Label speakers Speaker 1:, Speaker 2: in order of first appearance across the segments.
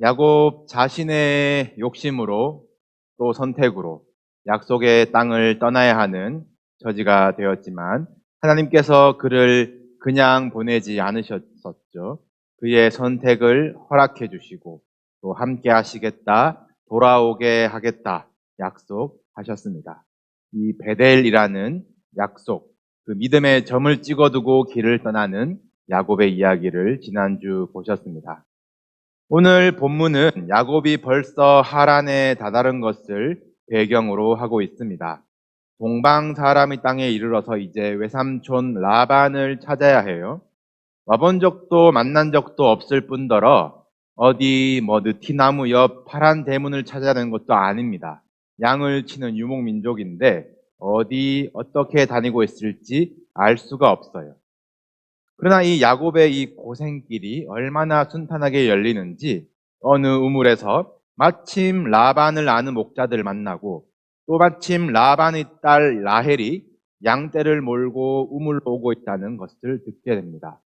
Speaker 1: 야곱 자신의 욕심으로 또 선택으로 약속의 땅을 떠나야 하는 처지가 되었지만 하나님께서 그를 그냥 보내지 않으셨었죠. 그의 선택을 허락해 주시고 또 함께 하시겠다, 돌아오게 하겠다 약속하셨습니다. 이 베델이라는 약속, 그 믿음의 점을 찍어두고 길을 떠나는 야곱의 이야기를 지난주 보셨습니다. 오늘 본문은 야곱이 벌써 하란에 다다른 것을 배경으로 하고 있습니다. 동방 사람의 땅에 이르러서 이제 외삼촌 라반을 찾아야 해요. 와본 적도 만난 적도 없을 뿐더러 어디 느티나무 옆 파란 대문을 찾아야 되는 것도 아닙니다. 양을 치는 유목민족인데 어디 어떻게 다니고 있을지 알 수가 없어요. 그러나 이 야곱의 이 고생길이 얼마나 순탄하게 열리는지 어느 우물에서 마침 라반을 아는 목자들을 만나고 또 마침 라반의 딸 라헬이 양떼를 몰고 우물로 오고 있다는 것을 듣게 됩니다.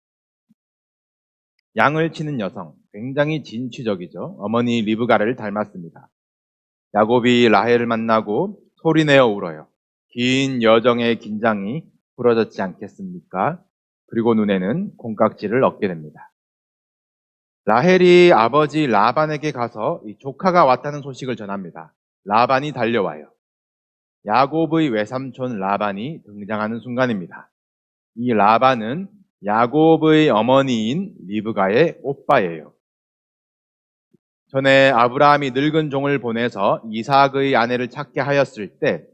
Speaker 1: 양을 치는 여성, 굉장히 진취적이죠. 어머니 리브가를 닮았습니다. 야곱이 라헬을 만나고 소리내어 울어요. 긴 여정의 긴장이 풀어졌지 않겠습니까? 그리고 눈에는 콩깍지를 얻게 됩니다. 라헬이 아버지 라반에게 가서 이 조카가 왔다는 소식을 전합니다. 라반이 달려와요. 야곱의 외삼촌 라반이 등장하는 순간입니다. 이 라반은 야곱의 어머니인 리브가의 오빠예요. 전에 아브라함이 늙은 종을 보내서 이삭의 아내를 찾게 하였을 때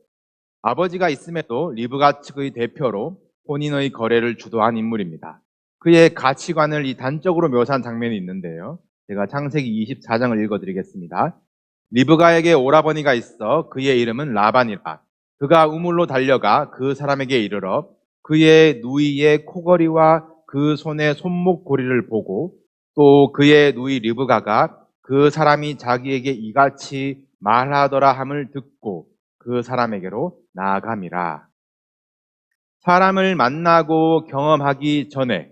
Speaker 1: 아버지가 있음에도 리브가 측의 대표로 혼인의 거래를 주도한 인물입니다. 그의 가치관을 이 단적으로 묘사한 장면이 있는데요. 제가 창세기 24장을 읽어드리겠습니다. 리브가에게 오라버니가 있어 그의 이름은 라반이라. 그가 우물로 달려가 그 사람에게 이르러 그의 누이의 코걸이와 그 손의 손목고리를 보고 또 그의 누이 리브가가 그 사람이 자기에게 이같이 말하더라 함을 듣고 그 사람에게로 나아감이라. 사람을 만나고 경험하기 전에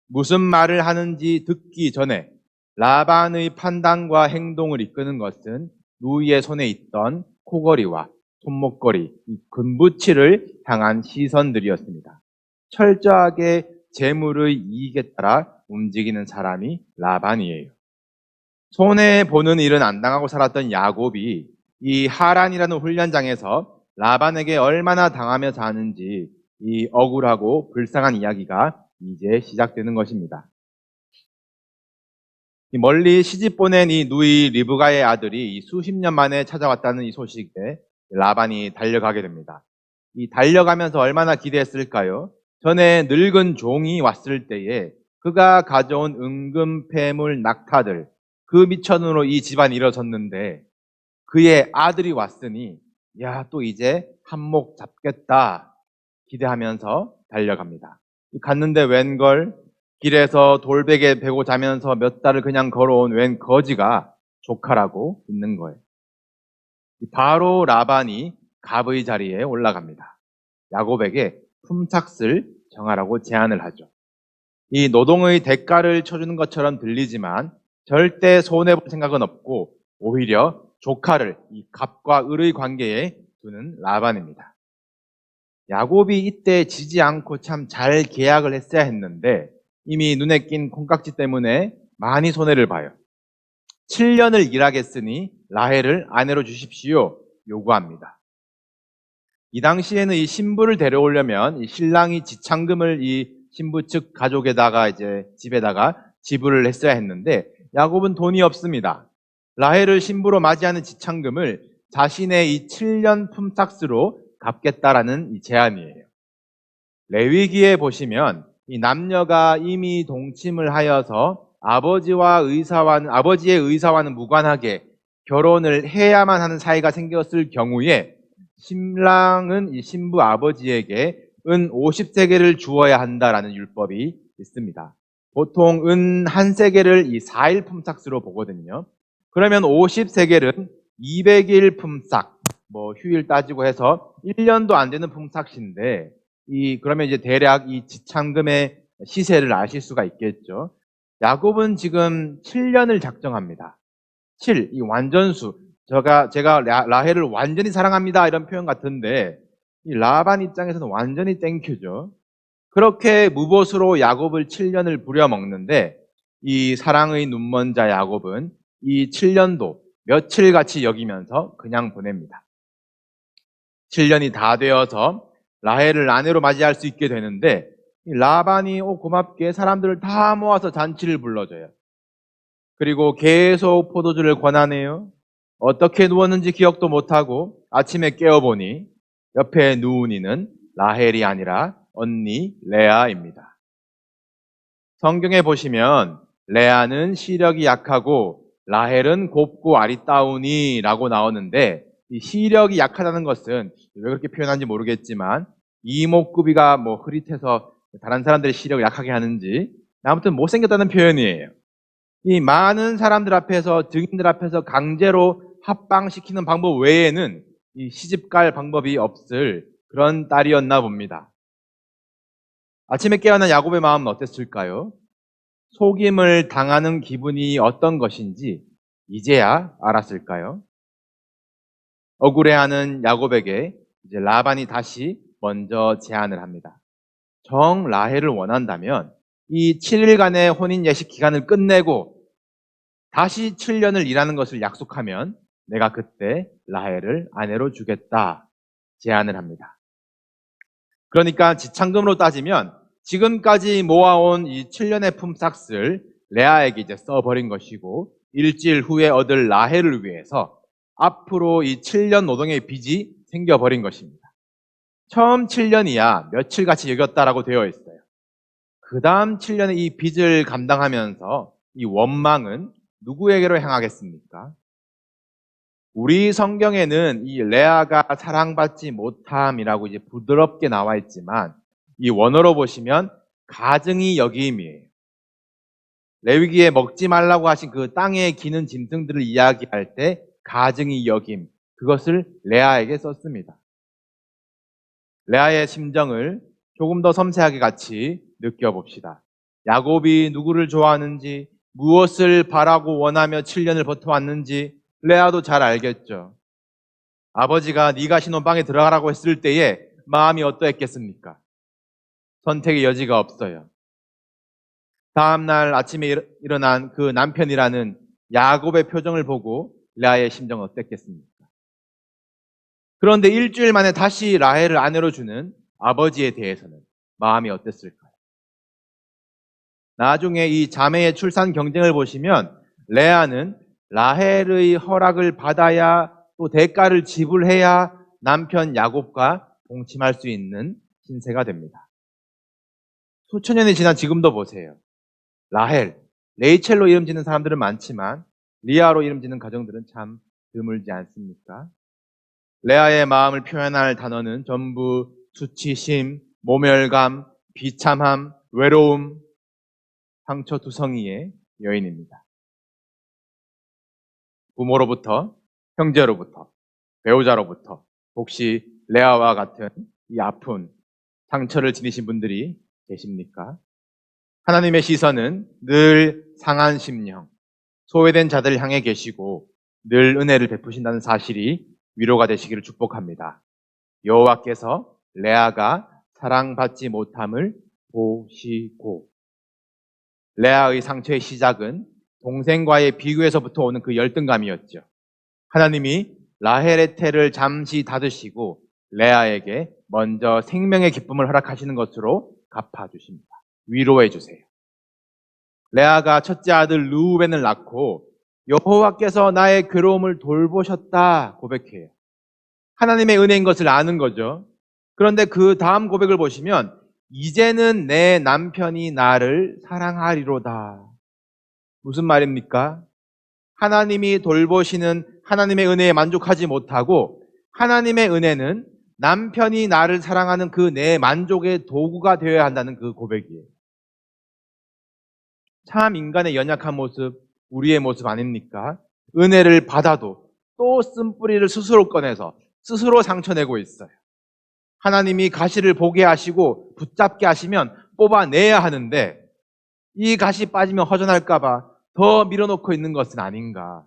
Speaker 1: 무슨 말을 하는지 듣기 전에 라반의 판단과 행동을 이끄는 것은 누이의 손에 있던 코걸이와 손목걸이, 금부치를 향한 시선들이었습니다. 철저하게 재물의 이익에 따라 움직이는 사람이 라반이에요. 손해보는 일은 안 당하고 살았던 야곱이 이 하란이라는 훈련장에서 라반에게 얼마나 당하며 사는지 이 억울하고 불쌍한 이야기가 이제 시작되는 것입니다. 멀리 시집 보낸 이 누이 리브가의 아들이 수십 년 만에 찾아왔다는 이 소식에 라반이 달려가게 됩니다. 이 달려가면서 얼마나 기대했을까요? 전에 늙은 종이 왔을 때에 그가 가져온 은금, 패물, 낙타들 그 미천으로 이 집안이 일어섰는데 그의 아들이 왔으니 또 이제 한몫 잡겠다 기대하면서 달려갑니다. 갔는데 웬걸 길에서 돌베개 베고 자면서 몇 달을 그냥 걸어온 웬 거지가 조카라고 있는 거예요. 바로 라반이 갑의 자리에 올라갑니다. 야곱에게 품삯을 정하라고 제안을 하죠. 이 노동의 대가를 쳐주는 것처럼 들리지만 절대 손해볼 생각은 없고 오히려 조카를 이 갑과 을의 관계에 두는 라반입니다. 야곱이 이때 지지 않고 참 잘 계약을 했어야 했는데 이미 눈에 낀 콩깍지 때문에 많이 손해를 봐요. 7년을 일하겠으니 라헬을 아내로 주십시오 요구합니다. 이 당시에는 이 신부를 데려오려면 이 신랑이 지참금을 이 신부 측 가족에다가 이제 집에다가 지불을 했어야 했는데 야곱은 돈이 없습니다. 라헬을 신부로 맞이하는 지참금을 자신의 이 7년 품삯으로 갚겠다라는 이 제안이에요. 레위기에 보시면 이 남녀가 이미 동침을 하여서 아버지의 의사와는 무관하게 결혼을 해야만 하는 사이가 생겼을 경우에 신랑은 이 신부 아버지에게 은 50세겔을 주어야 한다라는 율법이 있습니다. 보통 은 1세겔을 이 4일 품삯으로 보거든요. 그러면 50세겔은 200일 품삯, 휴일 따지고 해서 1년도 안 되는 품삯인데 그러면 이제 대략 이 지참금의 시세를 아실 수가 있겠죠. 야곱은 지금 7년을 작정합니다. 이 완전수. 제가 라헬을 완전히 사랑합니다. 이런 표현 같은데, 이 라반 입장에서는 완전히 땡큐죠. 그렇게 무보수로 야곱을 7년을 부려먹는데, 이 사랑의 눈먼 자 야곱은 이 7년도 며칠같이 여기면서 그냥 보냅니다. 7년이 다 되어서 라헬을 아내로 맞이할 수 있게 되는데, 이 라반이 고맙게 사람들을 다 모아서 잔치를 불러줘요. 그리고 계속 포도주를 권하네요. 어떻게 누웠는지 기억도 못하고 아침에 깨어보니 옆에 누운 이는 라헬이 아니라 언니 레아입니다. 성경에 보시면 레아는 시력이 약하고 라헬은 곱고 아리따우니 라고 나오는데, 이 시력이 약하다는 것은 왜 그렇게 표현하는지 모르겠지만 이목구비가 흐릿해서 다른 사람들의 시력을 약하게 하는지 아무튼 못생겼다는 표현이에요. 이 많은 사람들 앞에서, 증인들 앞에서 강제로 합방시키는 방법 외에는 이 시집갈 방법이 없을 그런 딸이었나 봅니다. 아침에 깨어난 야곱의 마음은 어땠을까요? 속임을 당하는 기분이 어떤 것인지 이제야 알았을까요? 억울해하는 야곱에게 이제 라반이 다시 먼저 제안을 합니다. 정 라헬을 원한다면 이 7일간의 혼인 예식 기간을 끝내고 다시 7년을 일하는 것을 약속하면 내가 그때 라헬을 아내로 주겠다 제안을 합니다. 그러니까 지참금으로 따지면 지금까지 모아온 이 7년의 품삯을 레아에게 이제 써버린 것이고, 일주일 후에 얻을 라헬을 위해서 앞으로 이 7년 노동의 빚이 생겨버린 것입니다. 처음 7년이야 며칠같이 여겼다라고 되어 있어요. 그 다음 7년의 이 빚을 감당하면서 이 원망은 누구에게로 향하겠습니까? 우리 성경에는 이 레아가 사랑받지 못함이라고 이제 부드럽게 나와 있지만, 이 원어로 보시면 가증이 여김이에요. 레위기에 먹지 말라고 하신 그 땅에 기는 짐승들을 이야기할 때 가증이 여김, 그것을 레아에게 썼습니다. 레아의 심정을 조금 더 섬세하게 같이 느껴봅시다. 야곱이 누구를 좋아하는지, 무엇을 바라고 원하며 7년을 버텨왔는지 레아도 잘 알겠죠. 아버지가 네가 신혼방에 들어가라고 했을 때에 마음이 어떠했겠습니까? 선택의 여지가 없어요. 다음날 아침에 일어난 그 남편이라는 야곱의 표정을 보고 레아의 심정은 어땠겠습니까? 그런데 일주일 만에 다시 라헬을 아내로 주는 아버지에 대해서는 마음이 어땠을까요? 나중에 이 자매의 출산 경쟁을 보시면 레아는 라헬의 허락을 받아야 또 대가를 지불해야 남편 야곱과 동침할 수 있는 신세가 됩니다. 수천 년이 지난 지금도 보세요. 라헬, 레이첼로 이름 짓는 사람들은 많지만 리아로 이름 짓는 가정들은 참 드물지 않습니까? 레아의 마음을 표현할 단어는 전부 수치심, 모멸감, 비참함, 외로움, 상처투성이의 여인입니다. 부모로부터, 형제로부터, 배우자로부터 혹시 레아와 같은 이 아픈 상처를 지니신 분들이 계십니까? 하나님의 시선은 늘 상한 심령, 소외된 자들을 향해 계시고 늘 은혜를 베푸신다는 사실이 위로가 되시기를 축복합니다. 여호와께서 레아가 사랑받지 못함을 보시고, 레아의 상처의 시작은 동생과의 비교에서부터 오는 그 열등감이었죠. 하나님이 라헬의 태를 잠시 닫으시고 레아에게 먼저 생명의 기쁨을 허락하시는 것으로 갚아주십니다. 위로해 주세요. 레아가 첫째 아들 르우벤을 낳고 여호와께서 나의 괴로움을 돌보셨다 고백해요. 하나님의 은혜인 것을 아는 거죠. 그런데 그 다음 고백을 보시면 이제는 내 남편이 나를 사랑하리로다. 무슨 말입니까? 하나님이 돌보시는 하나님의 은혜에 만족하지 못하고 하나님의 은혜는 남편이 나를 사랑하는 그 내 만족의 도구가 되어야 한다는 그 고백이에요. 참 인간의 연약한 모습, 우리의 모습 아닙니까? 은혜를 받아도 또 쓴뿌리를 스스로 꺼내서 스스로 상처내고 있어요. 하나님이 가시를 보게 하시고 붙잡게 하시면 뽑아내야 하는데 이 가시 빠지면 허전할까 봐 더 밀어놓고 있는 것은 아닌가.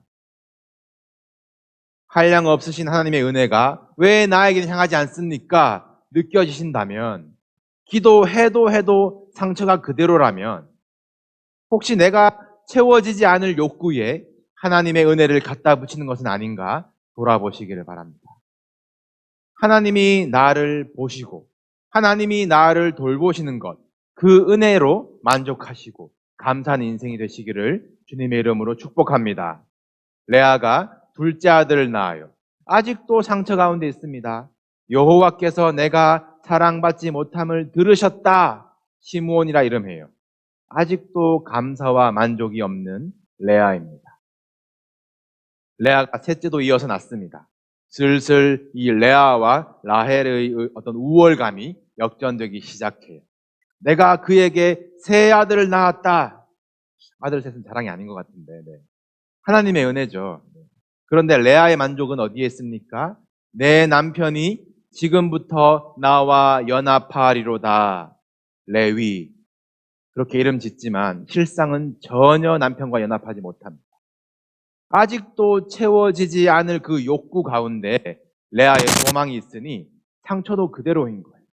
Speaker 1: 한량 없으신 하나님의 은혜가 왜 나에게는 향하지 않습니까? 느껴지신다면, 기도해도 상처가 그대로라면, 혹시 내가 채워지지 않을 욕구에 하나님의 은혜를 갖다 붙이는 것은 아닌가 돌아보시기를 바랍니다. 하나님이 나를 보시고 하나님이 나를 돌보시는 것, 그 은혜로 만족하시고 감사하는 인생이 되시기를 주님의 이름으로 축복합니다. 레아가 둘째 아들을 낳아요. 아직도 상처 가운데 있습니다. 여호와께서 내가 사랑받지 못함을 들으셨다. 시므온이라 이름해요. 아직도 감사와 만족이 없는 레아입니다. 레아가 셋째도 이어서 낳습니다. 슬슬 이 레아와 라헬의 어떤 우월감이 역전되기 시작해요. 내가 그에게 세 아들을 낳았다. 아들 셋은 자랑이 아닌 것 같은데. 네. 하나님의 은혜죠. 그런데 레아의 만족은 어디에 있습니까? 내 남편이 지금부터 나와 연합하리로다. 레위. 그렇게 이름 짓지만 실상은 전혀 남편과 연합하지 못합니다. 아직도 채워지지 않을 그 욕구 가운데 레아의 소망이 있으니 상처도 그대로인 거예요.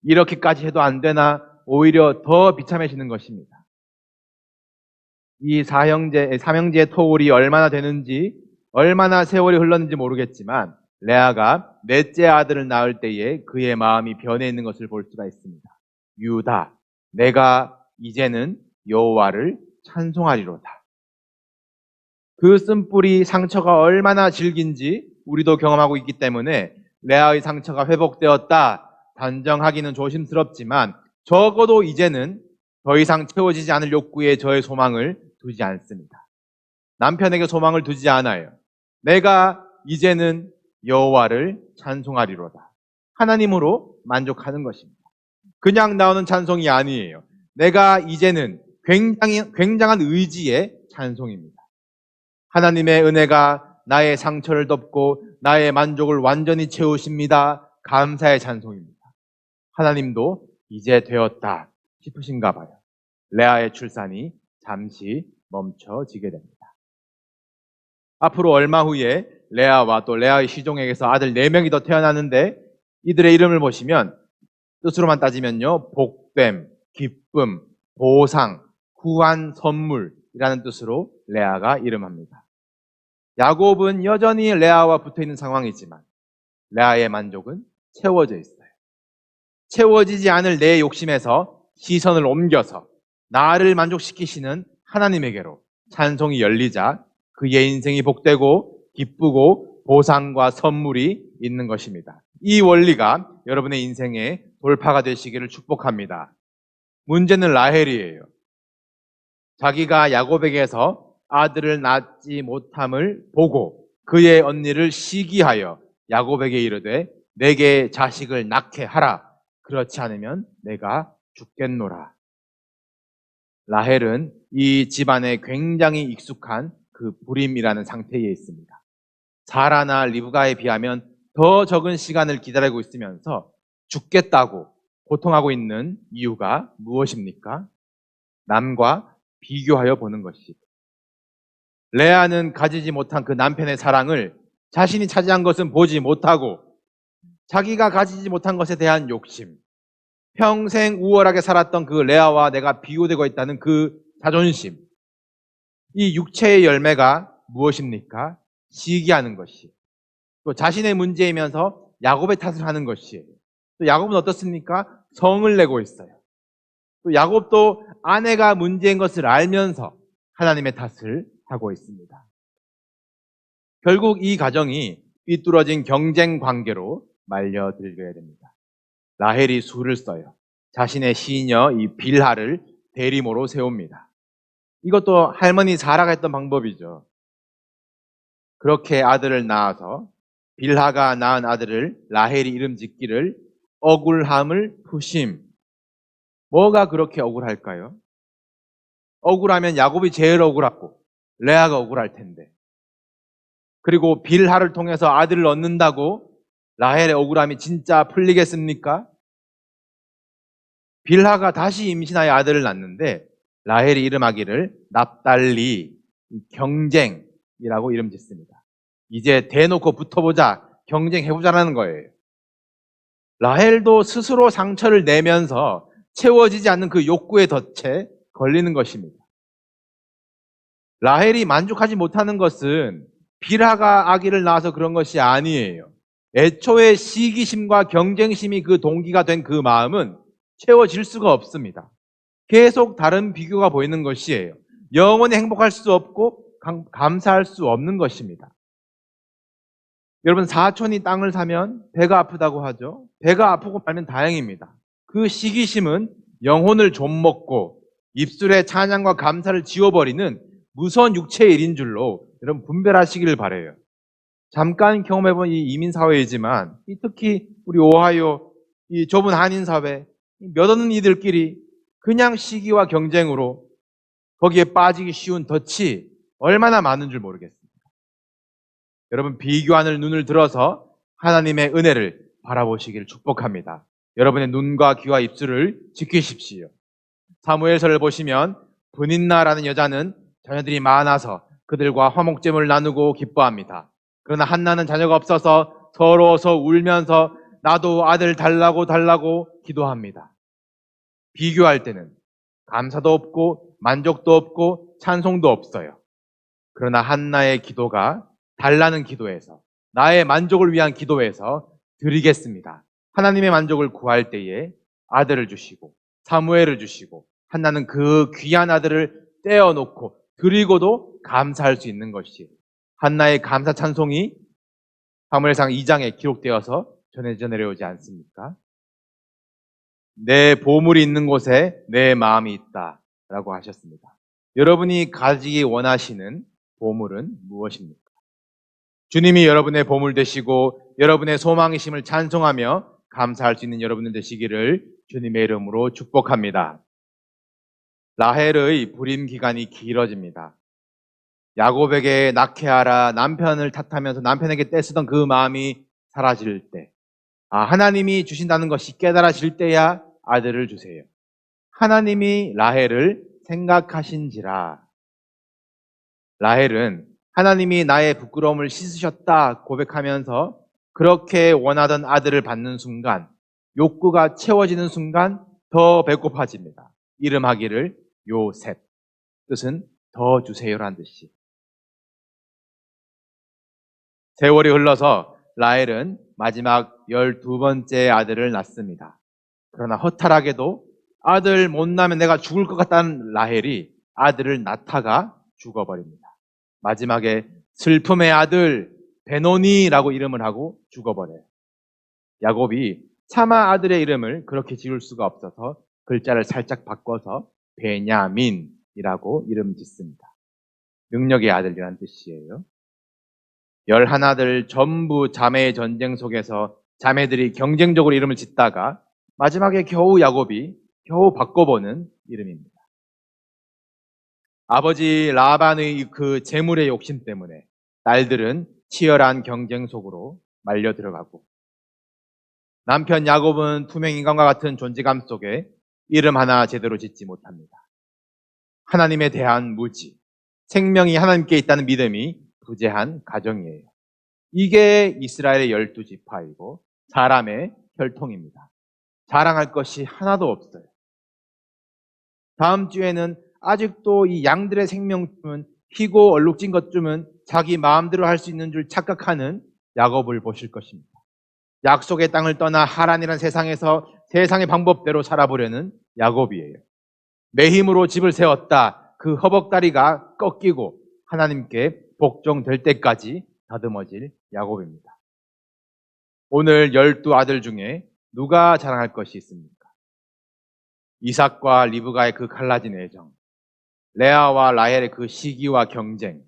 Speaker 1: 이렇게까지 해도 안 되나 오히려 더 비참해지는 것입니다. 이 삼형제의 토울이 얼마나 되는지, 얼마나 세월이 흘렀는지 모르겠지만 레아가 넷째 아들을 낳을 때에 그의 마음이 변해 있는 것을 볼 수가 있습니다. 유다, 내가 이제는 여호와를 찬송하리로다. 그 쓴뿌리 상처가 얼마나 질긴지 우리도 경험하고 있기 때문에 레아의 상처가 회복되었다 단정하기는 조심스럽지만 적어도 이제는 더 이상 채워지지 않을 욕구에 저의 소망을 두지 않습니다. 남편에게 소망을 두지 않아요. 내가 이제는 여호와를 찬송하리로다. 하나님으로 만족하는 것입니다. 그냥 나오는 찬송이 아니에요. 내가 이제는 굉장한 의지의 찬송입니다. 하나님의 은혜가 나의 상처를 덮고 나의 만족을 완전히 채우십니다. 감사의 찬송입니다. 하나님도 이제 되었다 싶으신가 봐요. 레아의 출산이 잠시 멈춰지게 됩니다. 앞으로 얼마 후에 레아와 또 레아의 시종에게서 아들 4명이 더 태어나는데 이들의 이름을 보시면 뜻으로만 따지면요. 복됨, 기쁨, 보상, 후한 선물이라는 뜻으로 레아가 이름합니다. 야곱은 여전히 레아와 붙어있는 상황이지만 레아의 만족은 채워져 있어요. 채워지지 않을 내 욕심에서 시선을 옮겨서 나를 만족시키시는 하나님에게로 찬송이 열리자 그의 인생이 복되고 기쁘고 보상과 선물이 있는 것입니다. 이 원리가 여러분의 인생의 돌파가 되시기를 축복합니다. 문제는 라헬이에요. 자기가 야곱에게서 아들을 낳지 못함을 보고 그의 언니를 시기하여 야곱에게 이르되 내게 자식을 낳게 하라. 그렇지 않으면 내가 죽겠노라. 라헬은 이 집안에 굉장히 익숙한 그 불임이라는 상태에 있습니다. 사라나 리브가에 비하면 더 적은 시간을 기다리고 있으면서 죽겠다고 고통하고 있는 이유가 무엇입니까? 남과 비교하여 보는 것이. 레아는 가지지 못한 그 남편의 사랑을 자신이 차지한 것은 보지 못하고 자기가 가지지 못한 것에 대한 욕심, 평생 우월하게 살았던 그 레아와 내가 비교되고 있다는 그 자존심, 이 육체의 열매가 무엇입니까? 시기하는 것이. 또 자신의 문제이면서 야곱의 탓을 하는 것이에요. 또 야곱은 어떻습니까? 성을 내고 있어요. 또 야곱도 아내가 문제인 것을 알면서 하나님의 탓을 하고 있습니다. 결국 이 가정이 삐뚤어진 경쟁 관계로 말려들게 됩니다. 라헬이 수를 써요. 자신의 시녀 이 빌하를 대리모로 세웁니다. 이것도 할머니 사라가 했던 방법이죠. 그렇게 아들을 낳아서 빌하가 낳은 아들을 라헬이 이름 짓기를 억울함을 푸심. 뭐가 그렇게 억울할까요? 억울하면 야곱이 제일 억울하고 레아가 억울할 텐데. 그리고 빌하를 통해서 아들을 얻는다고 라헬의 억울함이 진짜 풀리겠습니까? 빌하가 다시 임신하여 아들을 낳는데 라헬이 이름하기를 납달리, 경쟁이라고 이름 짓습니다. 이제 대놓고 붙어보자, 경쟁해보자라는 거예요. 라헬도 스스로 상처를 내면서 채워지지 않는 그 욕구의 덫에 걸리는 것입니다. 라헬이 만족하지 못하는 것은 빌하가 아기를 낳아서 그런 것이 아니에요. 애초에 시기심과 경쟁심이 그 동기가 된 그 마음은 채워질 수가 없습니다. 계속 다른 비교가 보이는 것이에요. 영원히 행복할 수 없고 감사할 수 없는 것입니다. 여러분, 사촌이 땅을 사면 배가 아프다고 하죠. 배가 아프고 말면 다행입니다. 그 시기심은 영혼을 좀먹고 입술에 찬양과 감사를 지워버리는 무서운 육체의 일인 줄로 여러분 분별하시기를 바라요. 잠깐 경험해본 이 이민사회이지만 특히 우리 오하이오 이 좁은 한인사회 몇 없는 이들끼리 그냥 시기와 경쟁으로 거기에 빠지기 쉬운 덫이 얼마나 많은 줄 모르겠습니다. 여러분, 비교하는 눈을 들어서 하나님의 은혜를 바라보시기를 축복합니다. 여러분의 눈과 귀와 입술을 지키십시오. 사무엘서를 보시면 브닌나라는 여자는 자녀들이 많아서 그들과 화목제물을 나누고 기뻐합니다. 그러나 한나는 자녀가 없어서 서러워서 울면서 나도 아들 달라고 기도합니다. 비교할 때는 감사도 없고 만족도 없고 찬송도 없어요. 그러나 한나의 기도가 달라는 기도에서, 나의 만족을 위한 기도에서 드리겠습니다. 하나님의 만족을 구할 때에 아들을 주시고 사무엘을 주시고 한나는 그 귀한 아들을 떼어놓고 드리고도 감사할 수 있는 것이 한나의 감사 찬송이 사무엘상 2장에 기록되어서 전해져 내려오지 않습니까? 내 보물이 있는 곳에 내 마음이 있다 라고 하셨습니다. 여러분이 가지기 원하시는 보물은 무엇입니까? 주님이 여러분의 보물 되시고 여러분의 소망이심을 찬송하며 감사할 수 있는 여러분들 되시기를 주님의 이름으로 축복합니다. 라헬의 불임 기간이 길어집니다. 야곱에게 낙해하라 남편을 탓하면서 남편에게 떼쓰던 그 마음이 사라질 때, 하나님이 주신다는 것이 깨달아질 때야 아들을 주세요. 하나님이 라헬을 생각하신지라. 라헬은 하나님이 나의 부끄러움을 씻으셨다 고백하면서 그렇게 원하던 아들을 받는 순간, 욕구가 채워지는 순간 더 배고파집니다. 이름하기를 요셉, 뜻은 더 주세요란 뜻이. 세월이 흘러서 라헬은 마지막 12번째 아들을 낳습니다. 그러나 허탈하게도 아들 못 낳으면 내가 죽을 것 같다는 라헬이 아들을 낳다가 죽어버립니다. 마지막에 슬픔의 아들 베노니라고 이름을 하고 죽어버려요. 야곱이 차마 아들의 이름을 그렇게 지을 수가 없어서 글자를 살짝 바꿔서 베냐민이라고 이름 짓습니다. 능력의 아들이라는 뜻이에요. 11아들 전부 자매의 전쟁 속에서 자매들이 경쟁적으로 이름을 짓다가 마지막에 겨우 야곱이 겨우 바꿔보는 이름입니다. 아버지 라반의 그 재물의 욕심 때문에 딸들은 치열한 경쟁 속으로 말려 들어가고, 남편 야곱은 투명 인간과 같은 존재감 속에 이름 하나 제대로 짓지 못합니다. 하나님에 대한 무지, 생명이 하나님께 있다는 믿음이 부재한 가정이에요. 이게 이스라엘의 12지파이고 사람의 혈통입니다. 자랑할 것이 하나도 없어요. 다음 주에는 아직도 이 양들의 생명쯤은 희고 얼룩진 것쯤은 자기 마음대로 할 수 있는 줄 착각하는 야곱을 보실 것입니다. 약속의 땅을 떠나 하란이라는 세상에서 세상의 방법대로 살아보려는 야곱이에요. 내 힘으로 집을 세웠다. 그 허벅다리가 꺾이고 하나님께 복종될 때까지 다듬어질 야곱입니다. 오늘 12아들 중에 누가 자랑할 것이 있습니까? 이삭과 리브가의 그 갈라진 애정, 레아와 라헬의 그 시기와 경쟁,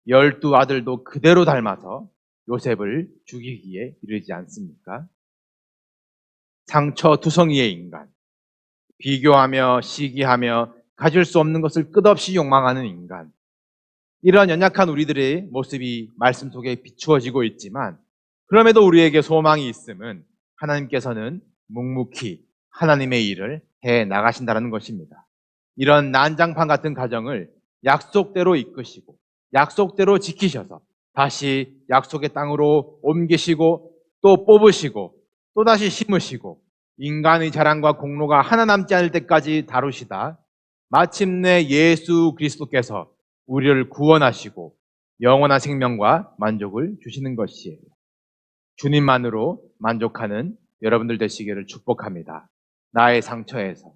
Speaker 1: 12아들도 그대로 닮아서 요셉을 죽이기에 이르지 않습니까? 상처투성이의 인간, 비교하며 시기하며 가질 수 없는 것을 끝없이 욕망하는 인간, 이런 연약한 우리들의 모습이 말씀 속에 비추어지고 있지만 그럼에도 우리에게 소망이 있음은 하나님께서는 묵묵히 하나님의 일을 해 나가신다는 것입니다. 이런 난장판 같은 가정을 약속대로 이끄시고 약속대로 지키셔서 다시 약속의 땅으로 옮기시고 또 뽑으시고 또다시 심으시고 인간의 자랑과 공로가 하나 남지 않을 때까지 다루시다 마침내 예수 그리스도께서 우리를 구원하시고 영원한 생명과 만족을 주시는 것이에요. 주님만으로 만족하는 여러분들 되시기를 축복합니다. 나의 상처에서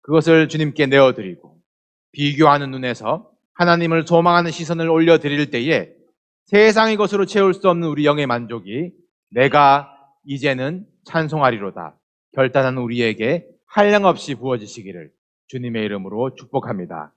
Speaker 1: 그것을 주님께 내어드리고 비교하는 눈에서 하나님을 소망하는 시선을 올려드릴 때에 세상의 것으로 채울 수 없는 우리 영의 만족이 내가 이제는 찬송하리로다 결단한 우리에게 한량없이 부어지시기를 주님의 이름으로 축복합니다.